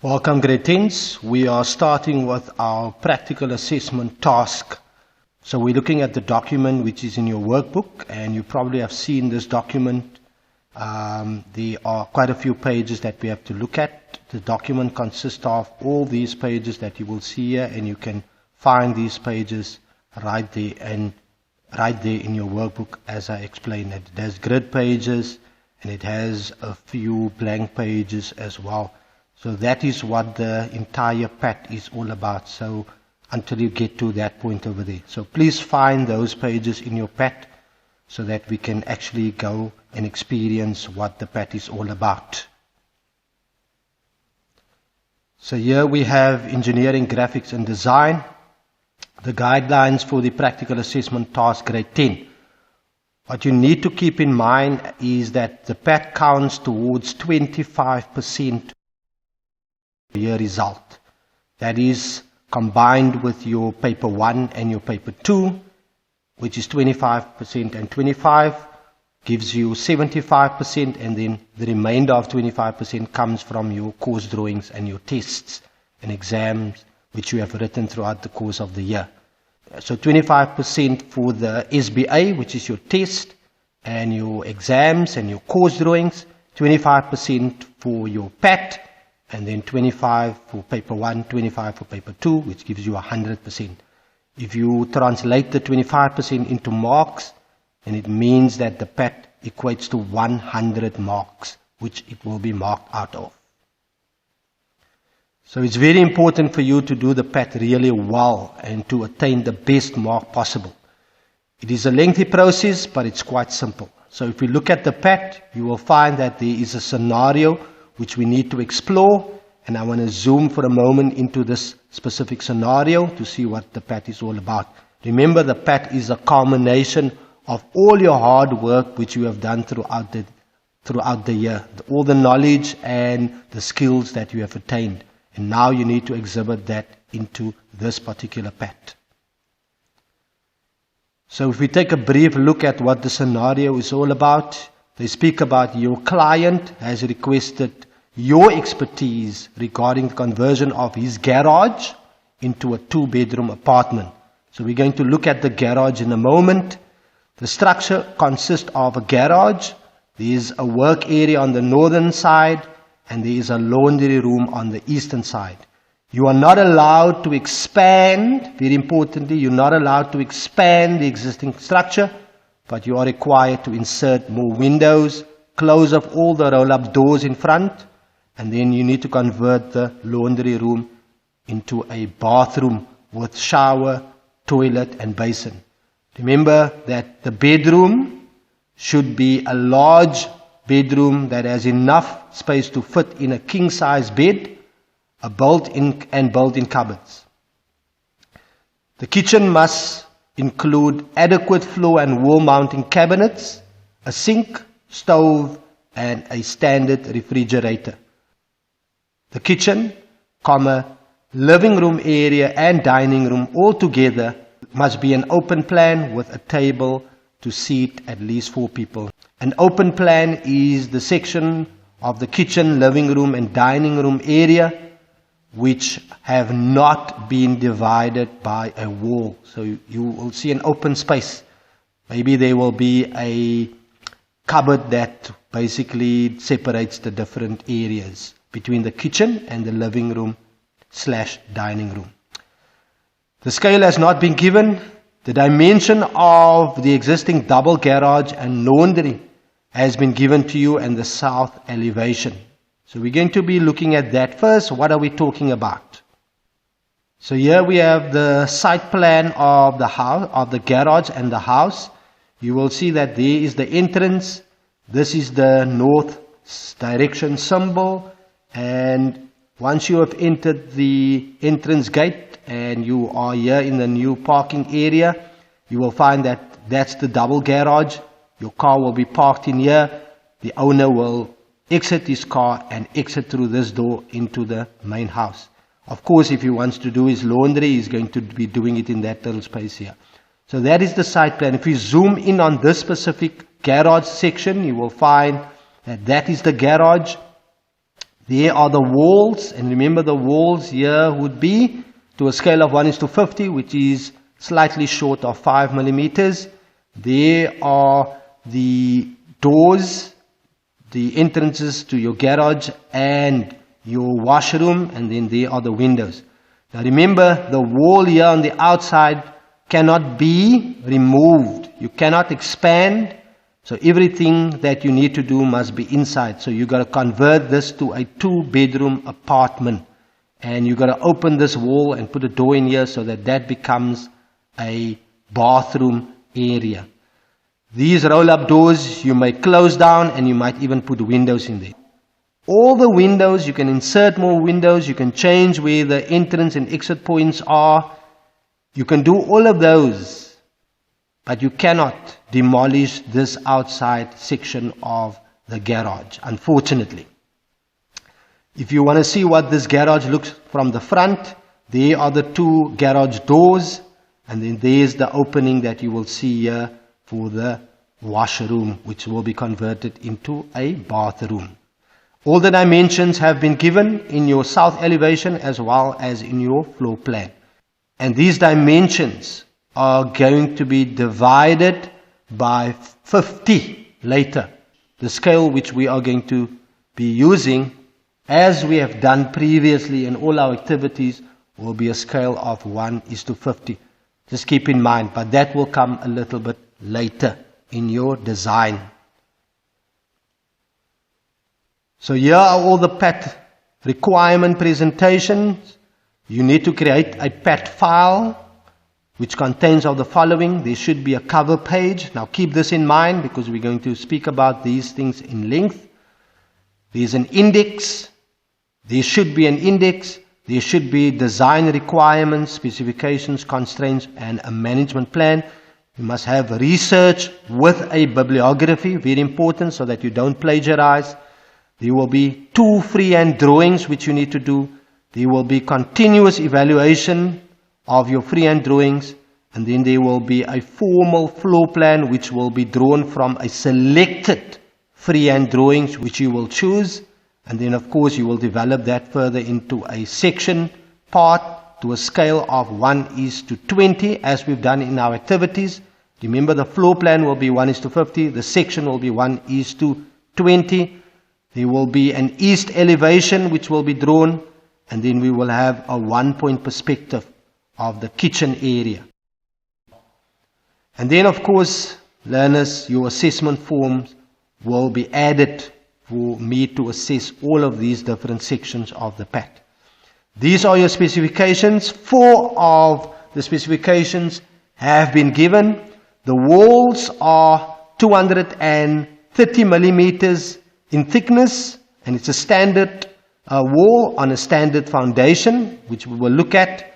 Welcome grade 10s. We are starting with our practical assessment task. So we're looking at the document which is in your workbook, and you probably have seen this document. There are quite a few pages that we have to look at. The document consists of all these pages that you will see here, and you can find these pages right there in your workbook as I explained it. It has grid pages and it has a few blank pages as well. So that is what the entire PAT is all about. So until you get to that point over there. So please find those pages in your PAT so that we can actually go and experience what the PAT is all about. So here we have engineering, graphics and design. The guidelines for the practical assessment task grade 10. What you need to keep in mind is that the PAT counts towards 25% year result. That is combined with your paper 1 and your paper 2, which is 25% and 25, gives you 75%, and then the remainder of 25% comes from your course drawings and your tests and exams which you have written throughout the course of the year. So 25% for the SBA, which is your test and your exams and your course drawings, 25% for your PAT, and then 25 for paper 1, 25 for paper 2, which gives you 100%. If you translate the 25% into marks, then it means that the PAT equates to 100 marks, which it will be marked out of. So it's very important for you to do the PAT really well and to attain the best mark possible. It is a lengthy process, but it's quite simple. So if we look at the PAT, you will find that there is a scenario which we need to explore, and I want to zoom for a moment into this specific scenario to see what the PAT is all about. Remember, the PAT is a culmination of all your hard work which you have done throughout the year, all the knowledge and the skills that you have attained, and now you need to exhibit that into this particular PAT. So if we take a brief look at what the scenario is all about, they speak about your client has requested your expertise regarding the conversion of his garage into a 2-bedroom apartment. So we're going to look at the garage in a moment. The structure consists of a garage. There is a work area on the northern side, and there is a laundry room on the eastern side. You are not allowed to expand, very importantly, you're not allowed to expand the existing structure, but you are required to insert more windows, close off all the roll-up doors in front, and then you need to convert the laundry room into a bathroom with shower, toilet and basin. Remember that the bedroom should be a large bedroom that has enough space to fit in a king-size bed, a built-in cupboards. The kitchen must include adequate floor and wall mounting cabinets, a sink, stove and a standard refrigerator. The kitchen, living room area and dining room all together must be an open plan with a table to seat at least 4 people. An open plan is the section of the kitchen, living room and dining room area which have not been divided by a wall. So you will see an open space. Maybe there will be a cupboard that basically separates the different areas between the kitchen and the living room / dining room. The scale has not been given. The dimension of the existing double garage and laundry has been given to you, and the south elevation. So we're going to be looking at that first. What are we talking about? So here we have the site plan of the house, of the garage and the house. You will see that there is the entrance. This is the north direction symbol, and once you have entered the entrance gate and you are here in the new parking area, you will find that that's the double garage. Your car will be parked in here. The owner will exit his car and exit through this door into the main house. Of course, if he wants to do his laundry, he's going to be doing it in that little space here. So that is the site plan. If you zoom in on this specific garage section, you will find that is the garage. There are the walls, and remember the walls here would be to a scale of 1:50, which is slightly short of 5 millimeters. There are the doors, the entrances to your garage and your washroom, and then there are the windows. Now remember, the wall here on the outside cannot be removed. You cannot expand. So everything that you need to do must be inside. So you got to convert this to a 2-bedroom apartment. And you got to open this wall and put a door in here so that that becomes a bathroom area. These roll-up doors you may close down, and you might even put windows in there. All the windows, you can insert more windows, you can change where the entrance and exit points are. You can do all of those, but you cannot demolish this outside section of the garage, unfortunately. If you want to see what this garage looks from the front, there are the 2 garage doors, and then there's the opening that you will see here for the washroom, which will be converted into a bathroom. All the dimensions have been given in your south elevation as well as in your floor plan. And these dimensions are going to be divided by 50 later. The scale which we are going to be using, as we have done previously in all our activities, will be a scale of 1:50. Just keep in mind, but that will come a little bit later in your design. So here are all the PAT requirement presentations. You need to create a PAT file which contains of the following. There should be a cover page. Now keep this in mind because we're going to speak about these things in length. There's an index. There should be an index. There should be design requirements, specifications, constraints, and a management plan. You must have research with a bibliography, very important, so that you don't plagiarize. There will be 2 freehand drawings which you need to do. There will be continuous evaluation of your freehand drawings, and then there will be a formal floor plan which will be drawn from a selected freehand drawings which you will choose, and then of course you will develop that further into a section part to a scale of 1:20 as we've done in our activities. Remember, the floor plan will be 1:50, the section will be 1:20. There will be an east elevation which will be drawn, and then we will have a 1-point perspective of the kitchen area. And then of course, learners, your assessment forms will be added for me to assess all of these different sections of the PAT. These are your specifications. 4 of the specifications have been given. The walls are 230 millimeters in thickness, and it's a standard wall on a standard foundation, which we will look at,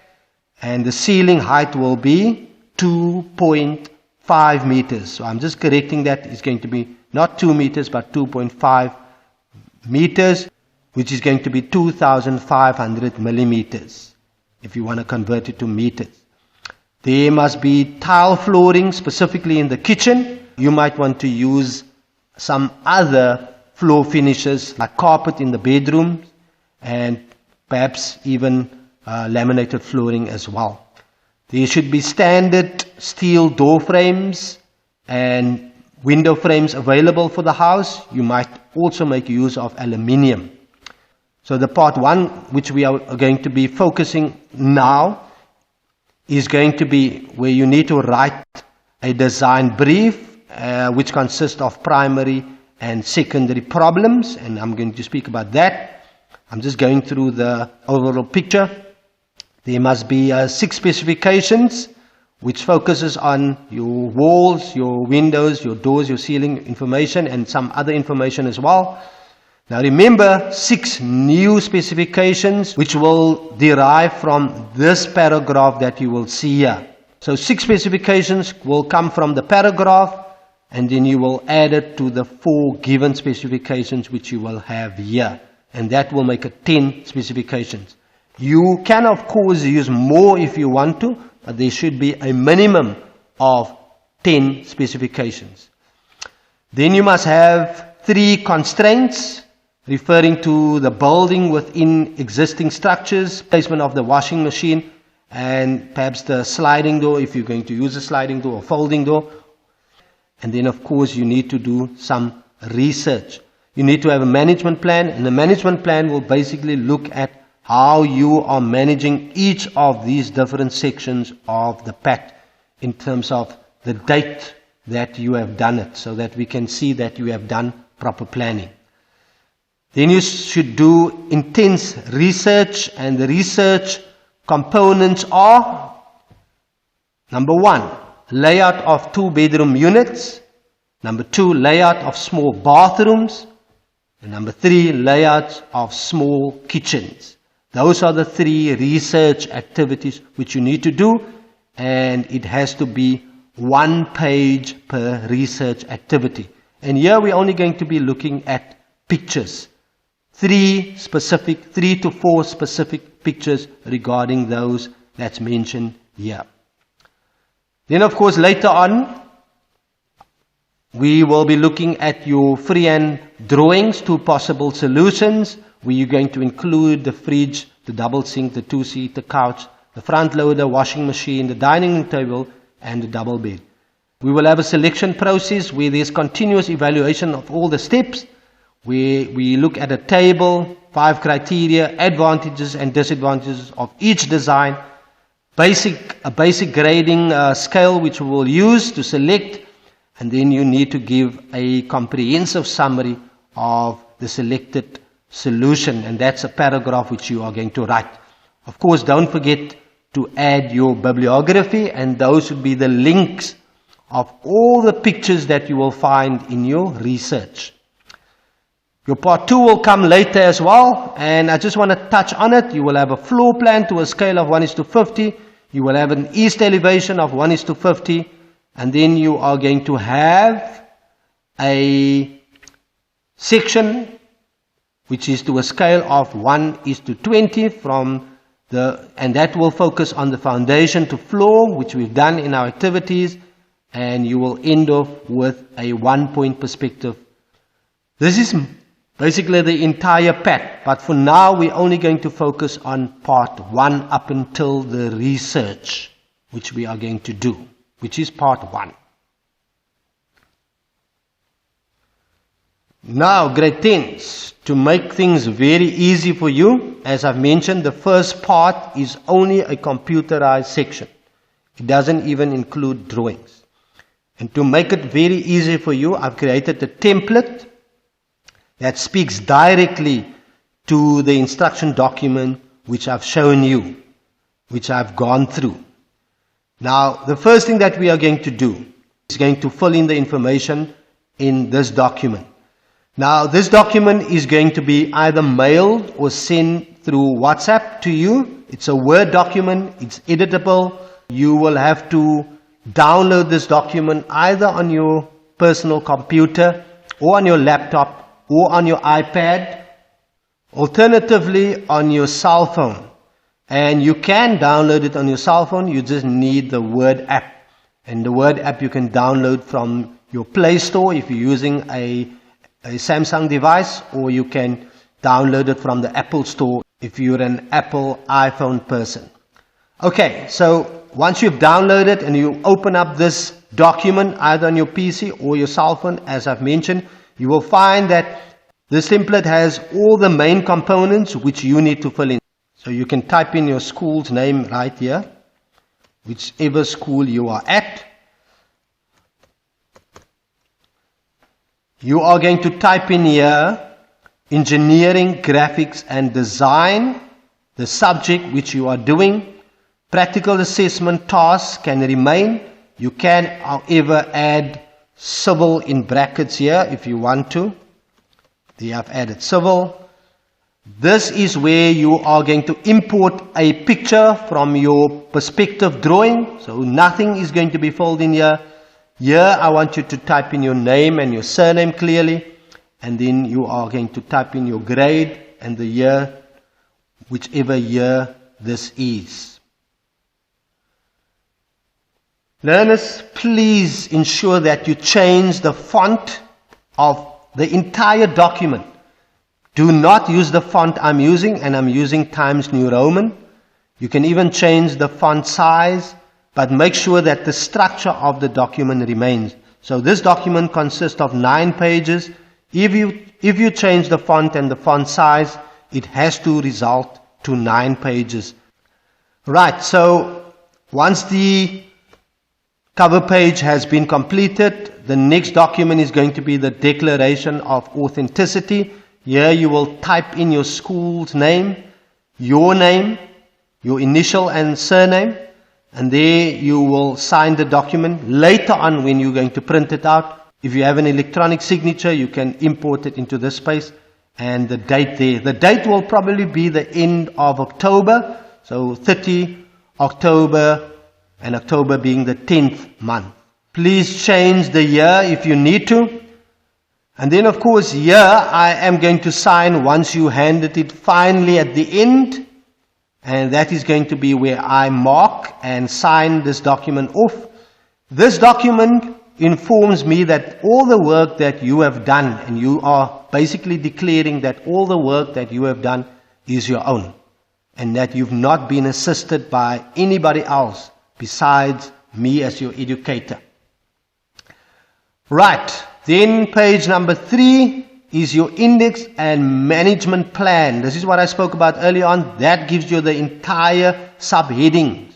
and the ceiling height will be 2.5 meters. So I'm just correcting that. It's going to be not 2 meters but 2.5 meters, which is going to be 2,500 millimeters if you want to convert it to meters. There must be tile flooring specifically in the kitchen. You might want to use some other floor finishes like carpet in the bedrooms, and perhaps even laminated flooring as well. There should be standard steel door frames and window frames available for the house. You might also make use of aluminium. So the part 1, which we are going to be focusing now, is going to be where you need to write a design brief, which consists of primary and secondary problems, and I'm going to speak about that. I'm just going through the overall picture. There must be 6 specifications which focuses on your walls, your windows, your doors, your ceiling information, and some other information as well. Now remember, 6 new specifications which will derive from this paragraph that you will see here. So 6 specifications will come from the paragraph, and then you will add it to the 4 given specifications which you will have here. And that will make it 10 specifications. You can of course use more if you want to, but there should be a minimum of 10 specifications. Then you must have 3 constraints. referring to the building within existing structures, placement of the washing machine, and perhaps the sliding door if you're going to use a sliding door or folding door. And then of course you need to do some research. You need to have a management plan, and the management plan will basically look at how you are managing each of these different sections of the pact in terms of the date that you have done it, so that we can see that you have done proper planning. Then you should do intense research, and the research components are: number 1, layout of 2-bedroom units; number 2, layout of small bathrooms; and number 3, layouts of small kitchens. Those are the 3 research activities which you need to do, and it has to be 1 page per research activity. And here we're only going to be looking at pictures. 3 to 4 specific pictures regarding those that's mentioned here. Then of course later on, we will be looking at your freehand drawings to possible solutions, where you're going to include the fridge, the double sink, the 2-seater couch, the front loader, washing machine, the dining room table, and the double bed. We will have a selection process where there's continuous evaluation of all the steps, where we look at a table, 5 criteria, advantages and disadvantages of each design, a basic grading scale which we will use to select, and then you need to give a comprehensive summary of the selected solution, and that's a paragraph which you are going to write. Of course, don't forget to add your bibliography, and those would be the links of all the pictures that you will find in your research. Your part 2 will come later as well, and I just want to touch on it. You will have a floor plan to a scale of 1:50. You will have an east elevation of 1:50, and then you are going to have a section which is to a scale of 1:20 and that will focus on the foundation to floor, which we've done in our activities, and you will end off with a 1-point perspective. This is basically the entire pack, but for now we're only going to focus on part 1 up until the research, which we are going to do, which is part 1. Now, grade 10s, to make things very easy for you, as I've mentioned, the first part is only a computerized section. It doesn't even include drawings. And to make it very easy for you, I've created a template that speaks directly to the instruction document which I've shown you, which I've gone through. Now, the first thing that we are going to do is going to fill in the information in this document. Now, this document is going to be either mailed or sent through WhatsApp to you. It's a Word document. It's editable. You will have to download this document either on your personal computer or on your laptop or on your iPad, alternatively on your cell phone. And you can download it on your cell phone. You just need the Word app. And the Word app you can download from your Play Store if you're using a Samsung device, or you can download it from the Apple Store if you're an Apple iPhone person. Okay, so once you've downloaded and you open up this document either on your PC or your cell phone, as I've mentioned, you will find that this template has all the main components which you need to fill in. So you can type in your school's name right here, whichever school you are at. You are going to type in here engineering, graphics and design, the subject which you are doing. Practical assessment tasks can remain. You can, however, add civil in brackets here if you want to. They have added civil. This is where you are going to import a picture from your perspective drawing. So nothing is going to be filled in here. Here I want you to type in your name and your surname clearly, and then you are going to type in your grade and the year, whichever year this is. Learners, please ensure that you change the font of the entire document. Do not use the font I'm using, and I'm using Times New Roman. You can even change the font size, but make sure that the structure of the document remains. So this document consists of 9 pages. If you change the font and the font size, it has to result to 9 pages. Right, so once the cover page has been completed, the next document is going to be the Declaration of Authenticity. Here you will type in your school's name, your initial and surname, and there you will sign the document. Later on, when you're going to print it out, if you have an electronic signature, you can import it into this space, and the date there. The date will probably be the end of October, so 30 October, and October being the 10th month. Please change the year if you need to. And then, of course, here I am going to sign once you handed it finally at the end. And that is going to be where I mark and sign this document off. This document informs me that all the work that you have done, and you are basically declaring that all the work that you have done is your own, and that you've not been assisted by anybody else besides me as your educator. Right, then page number 3 is your index and management plan. This is what I spoke about earlier on. That gives you the entire subheadings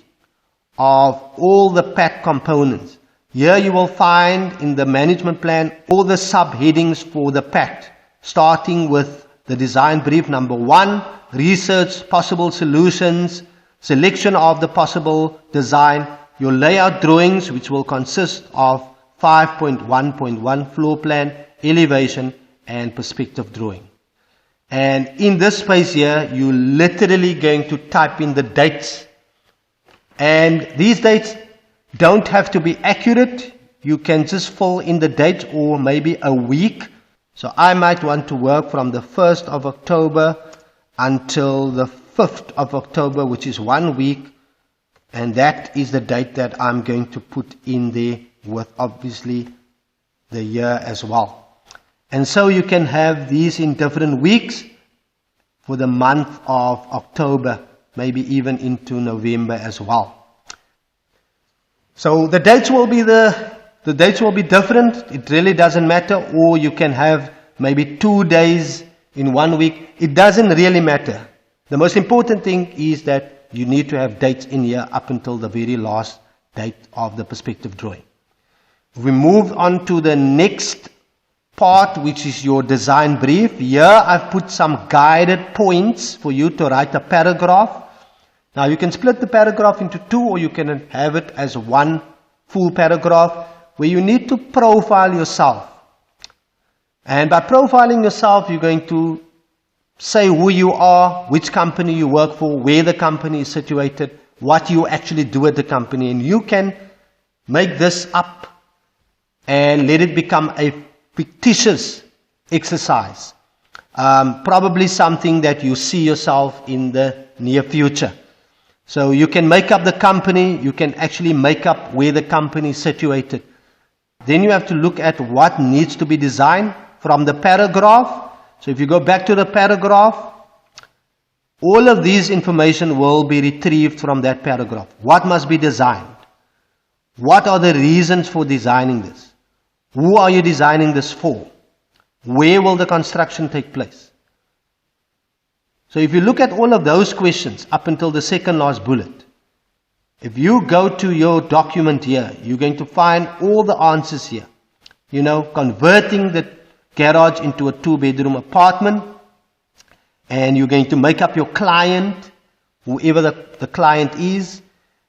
of all the pack components. Here you will find in the management plan all the subheadings for the pack, starting with the design brief number 1, research possible solutions, selection of the possible design, your layout drawings, which will consist of 5.1.1 floor plan, elevation, and perspective drawing. And in this space here, you're literally going to type in the dates. And these dates don't have to be accurate. You can just fill in the date or maybe a week. So I might want to work from the 1st of October until the 5th of October, which is 1 week. And that is the date that I'm going to put in there, with obviously the year as well. And so you can have these in different weeks for the month of October, maybe even into November as well. So the dates will be different. It really doesn't matter. Or you can have maybe 2 days in 1 week. It doesn't really matter. The most important thing is that you need to have dates in here up until the very last date of the perspective drawing. We move on to the next part, which is your design brief. Here I've put some guided points for you to write a paragraph. Now you can split the paragraph into 2, or you can have it as one full paragraph where you need to profile yourself. And by profiling yourself, you're going to say who you are, which company you work for, where the company is situated, what you actually do at the company. And you can make this up and let it become a fictitious exercise. Probably something that you see yourself in the near future. So you can make up the company, you can actually make up where the company is situated. Then you have to look at what needs to be designed from the paragraph. So if you go back to the paragraph, all of these information will be retrieved from that paragraph. What must be designed? What are the reasons for designing this? Who are you designing this for? Where will the construction take place? So if you look at all of those questions up until the second last bullet, if you go to your document here, you're going to find all the answers here. You know, converting the garage into a 2-bedroom apartment, and you're going to make up your client, whoever the client is,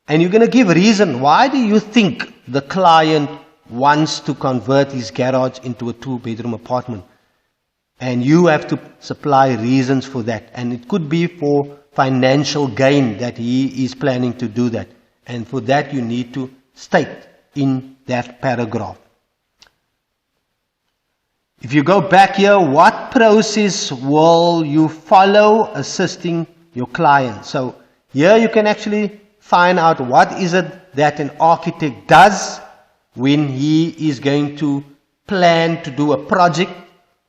and you're going to give reason. Why do you think the client wants to convert his garage into a 2-bedroom apartment? And you have to supply reasons for that. And it could be for financial gain that he is planning to do that. And for that you need to state in that paragraph. If you go back here, what process will you follow assisting your client? So here you can actually find out what is it that an architect does when he is going to plan to do a project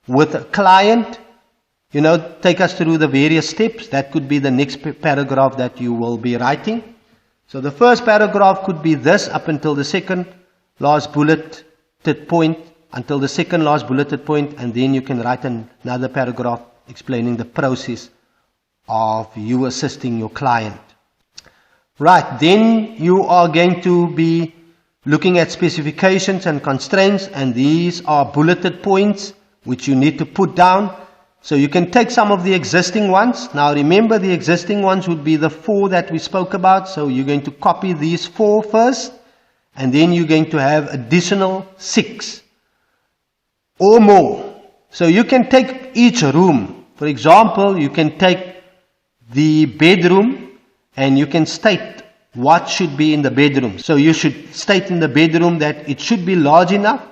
with a client. take us through the various steps. That could be the next paragraph that you will be writing. So the first paragraph could be this up until the second last bulleted point, until the second last bulleted point, and then you can write another paragraph explaining the process of you assisting your client. Right, then you are going to be looking at specifications and constraints, and these are bulleted points which you need to put down. So you can take some of the existing ones. Now remember, the existing ones would be the 4 that we spoke about. So you're going to copy these 4 first, and then you're going to have additional 6 or more. So you can take each room. For example, you can take the bedroom and you can state what should be in the bedroom. So you should state in the bedroom that it should be large enough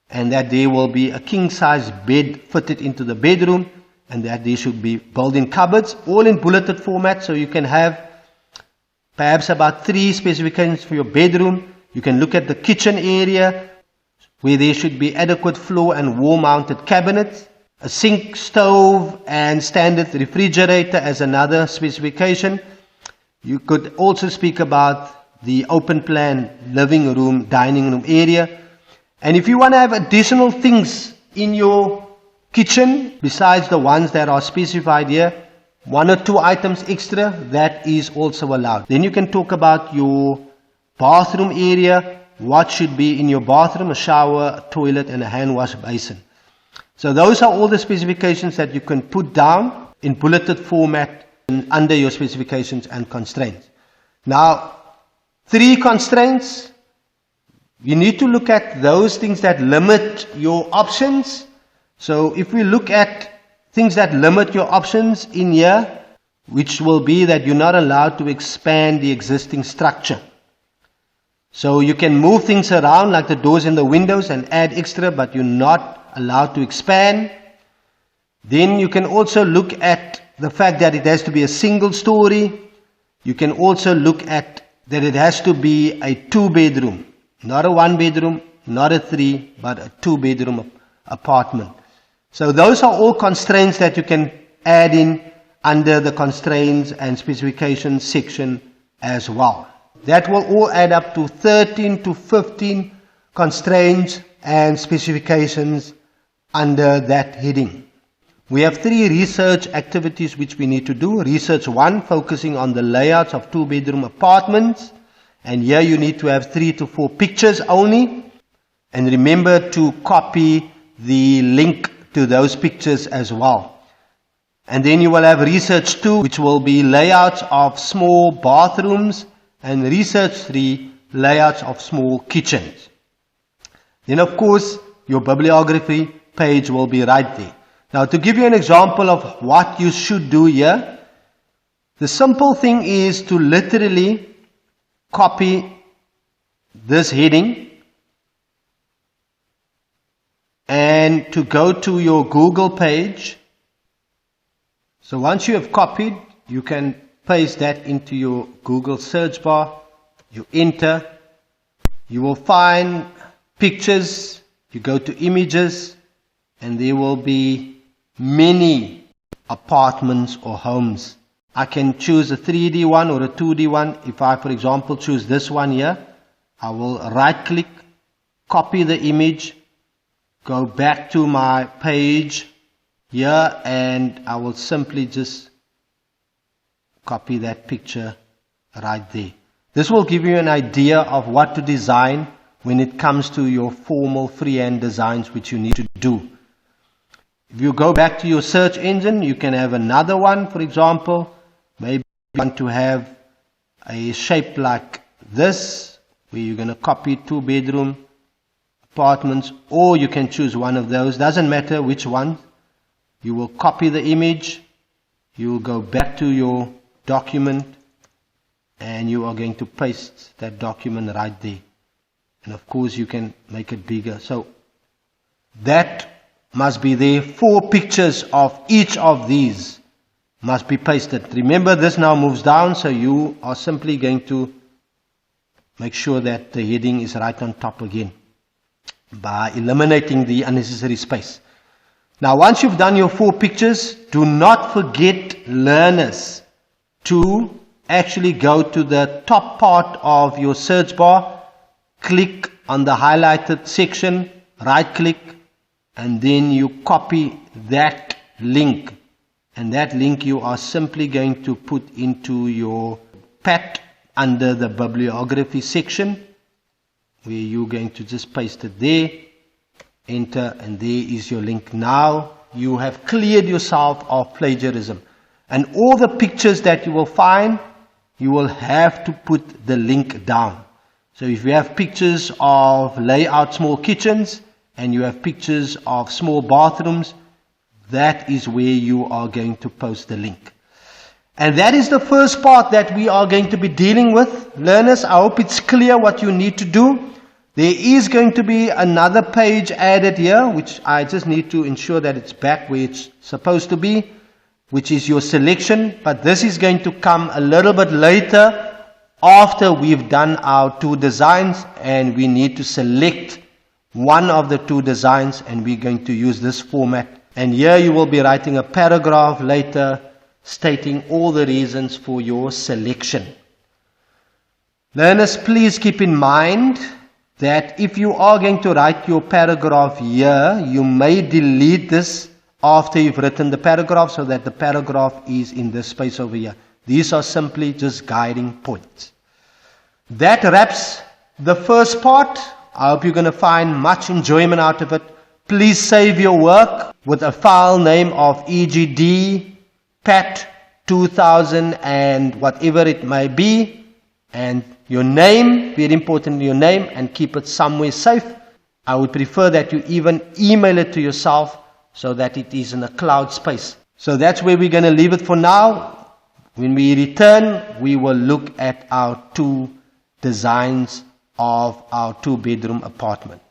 and that there will be a king-size bed fitted into the bedroom, and that there should be built-in cupboards, all in bulleted format. So you can have perhaps about 3 specifications for your bedroom. You can look at the kitchen area, where there should be adequate floor and wall-mounted cabinets, a sink, stove, and standard refrigerator as another specification. You could also speak about the open plan living room, dining room area. And if you want to have additional things in your kitchen, besides the ones that are specified here, 1 or 2 items extra, that is also allowed. Then you can talk about your bathroom area, what should be in your bathroom, a shower, a toilet, and a hand wash basin. So those are all the specifications that you can put down in bulleted format under your specifications and constraints. Now, 3 constraints. You need to look at those things that limit your options. So if we look at things that limit your options in here, which will be that you're not allowed to expand the existing structure. So you can move things around like the doors and the windows and add extra, but you're not allowed to expand. Then you can also look at the fact that it has to be a single story. You can also look at that it has to be a 2-bedroom. Not a 1-bedroom, not a 3, but a 2-bedroom apartment. So those are all constraints that you can add in under the constraints and specifications section as well. That will all add up to 13 to 15 constraints and specifications under that heading. We have 3 research activities which we need to do. Research 1, focusing on the layouts of 2-bedroom apartments. And here you need to have 3 to 4 pictures only. And remember to copy the link to those pictures as well. And then you will have research 2, which will be layouts of small bathrooms. And research 3, layouts of small kitchens. Then of course, your bibliography page will be right there. Now to give you an example of what you should do here, the simple thing is to literally copy this heading and to go to your Google page. So once you have copied, you can paste that into your Google search bar. You enter, you will find pictures, you go to images, and there will be many apartments or homes. I can choose a 3D one or a 2D one. If I, for example, choose this one here, I will right click, copy the image, go back to my page here, and I will simply just copy that picture right there. This will give you an idea of what to design when it comes to your formal freehand designs which you need to do. If you go back to your search engine, you can have another one, for example. Maybe you want to have a shape like this, where you're going to copy 2-bedroom apartments, or you can choose one of those. Doesn't matter which one. You will copy the image, you will go back to your document, and you are going to paste that document right there. And of course you can make it bigger. So that must be there. 4 pictures of each of these must be pasted. Remember, this now moves down, so you are simply going to make sure that the heading is right on top again by eliminating the unnecessary space. Now once you've done your 4 pictures, do not forget, learners, to actually go to the top part of your search bar, click on the highlighted section, right click, and then you copy that link. And that link you are simply going to put into your pad under the bibliography section, where you're going to just paste it there, enter, and there is your link. Now you have cleared yourself of plagiarism. And all the pictures that you will find, you will have to put the link down. So if you have pictures of layout small kitchens, and you have pictures of small bathrooms, that is where you are going to post the link. And that is the first part that we are going to be dealing with. Learners, I hope it's clear what you need to do. There is going to be another page added here, which I just need to ensure that it's back where it's supposed to be, which is your selection. But this is going to come a little bit later, after we've done our 2 designs, and we need to select one of the 2 designs, and we're going to use this format. And here you will be writing a paragraph later stating all the reasons for your selection. Learners, please keep in mind that if you are going to write your paragraph here, you may delete this after you've written the paragraph, so that the paragraph is in this space over here. These are simply just guiding points. That wraps the first part. I hope you're going to find much enjoyment out of it. Please save your work with a file name of EGD, PAT 2000 and whatever it may be. And your name, very important, your name, and keep it somewhere safe. I would prefer that you even email it to yourself so that it is in a cloud space. So that's where we're going to leave it for now. When we return, we will look at our 2 designs of our 2-bedroom apartment.